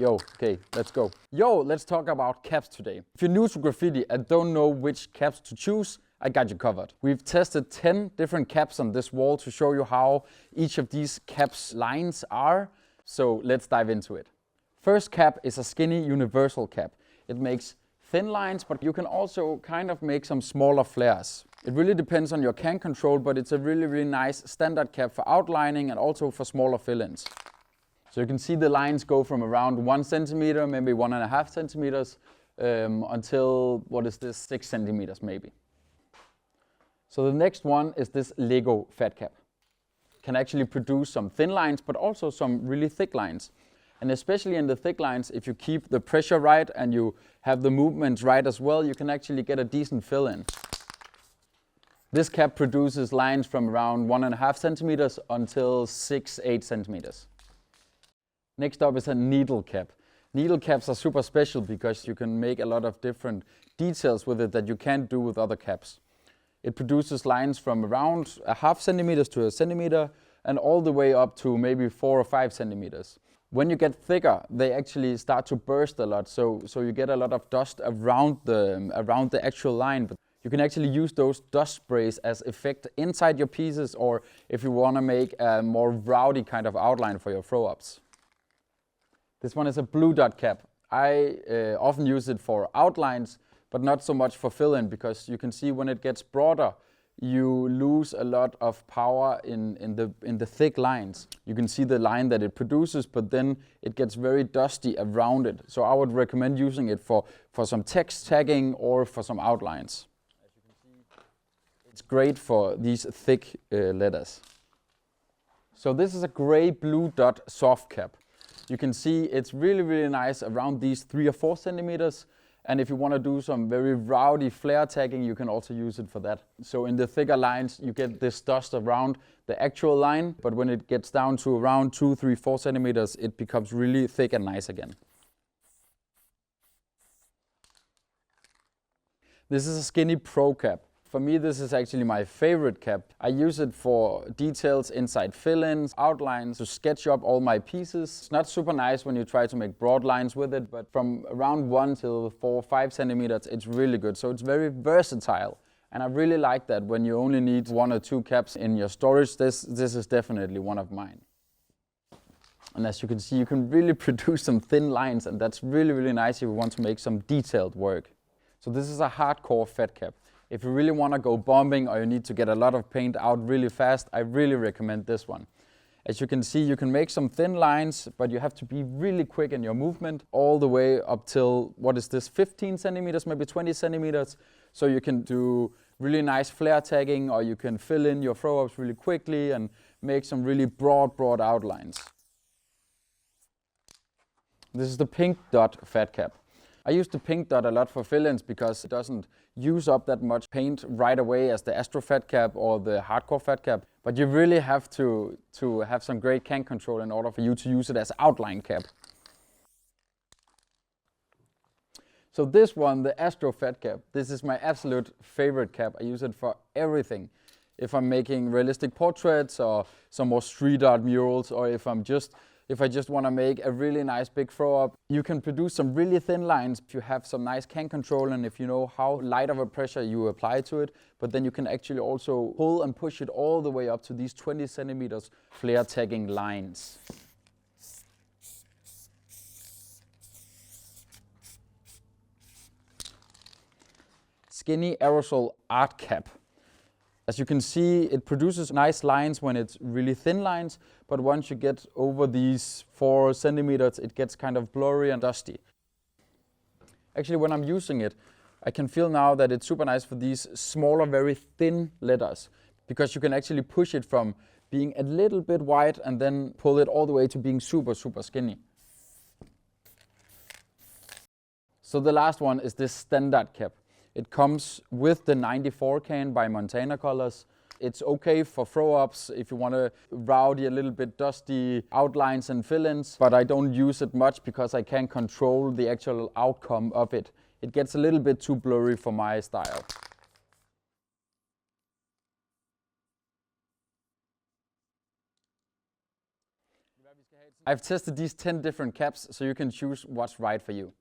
Okay, let's go. Let's talk about caps today. If you're new to graffiti and don't know which caps to choose, I got you covered. We've tested 10 different caps on this wall to show you how each of these caps lines are. So let's dive into it. First cap is a skinny universal cap. It makes thin lines, but you can also kind of make some smaller flares. It really depends on your can control, but it's a really nice standard cap for outlining and also for smaller fill-ins. So you can see the lines go from around 1 centimeter, maybe 1.5 centimeters, until, 6 centimeters maybe. So the next one is this Lego Fat Cap. Can actually produce some thin lines, but also some really thick lines. And especially in the thick lines, if you keep the pressure right and you have the movements right as well, you can actually get a decent fill in. This cap produces lines from around 1.5 centimeters until 6-8 centimeters. Next up is a needle cap. Needle caps are super special because you can make a lot of different details with it that you can't do with other caps. It produces lines from around 0.5 centimeters to 1 centimeter and all the way up to maybe 4 or 5 centimeters. When you get thicker, they actually start to burst a lot, so you get a lot of dust around the actual line. But you can actually use those dust sprays as effect inside your pieces, or if you want to make a more rowdy kind of outline for your throw-ups. This one is a blue dot cap. I often use it for outlines, but not so much for fill-in, because you can see when it gets broader, you lose a lot of power in the thick lines. You can see the line that it produces, but then it gets very dusty around it. So I would recommend using it for some text tagging or for some outlines. As you can see, it's great for these thick letters. So this is a gray blue dot soft cap. You can see it's really nice around these 3 or 4 centimeters. And if you want to do some very rowdy flare tagging, you can also use it for that. So in the thicker lines, you get this dust around the actual line, but when it gets down to around 2, 3, 4 centimeters, it becomes really thick and nice again. This is a skinny pro cap. For me, this is actually my favorite cap. I use it for details inside fill-ins, outlines, to sketch up all my pieces. It's not super nice when you try to make broad lines with it, but from around 1 till 4 or 5 centimeters, it's really good. So it's very versatile. And I really like that when you only need 1 or 2 caps in your storage. This is definitely one of mine. And as you can see, you can really produce some thin lines, and that's really nice if you want to make some detailed work. So this is a hardcore fat cap. If you really want to go bombing or you need to get a lot of paint out really fast, I really recommend this one. As you can see, you can make some thin lines, but you have to be really quick in your movement all the way up till, 15 centimeters, maybe 20 centimeters. So you can do really nice flare tagging, or you can fill in your throw-ups really quickly and make some really broad outlines. This is the pink dot fat cap. I use the pink dot a lot for fill-ins because it doesn't use up that much paint right away as the Astro Fat Cap or the hardcore Fat Cap. But you really have to have some great can control in order for you to use it as outline cap. So this one, the Astro Fat Cap, this is my absolute favorite cap. I use it for everything. If I'm making realistic portraits or some more street art murals, or if I just want to make a really nice big throw-up. You can produce some really thin lines if you have some nice can control and if you know how light of a pressure you apply to it. But then you can actually also pull and push it all the way up to these 20 centimeters flare tagging lines. Skinny Aerosol art cap. As you can see, it produces nice lines when it's really thin lines, but once you get over these 4 centimeters, it gets kind of blurry and dusty. Actually, when I'm using it, I can feel now that it's super nice for these smaller, very thin letters, because you can actually push it from being a little bit wide and then pull it all the way to being super skinny. So the last one is this standard cap. It comes with the 94 can by Montana Colors. It's okay for throw-ups if you want to rowdy, a little bit dusty outlines and fill-ins, but I don't use it much because I can't control the actual outcome of it. It gets a little bit too blurry for my style. I've tested these 10 different caps so you can choose what's right for you.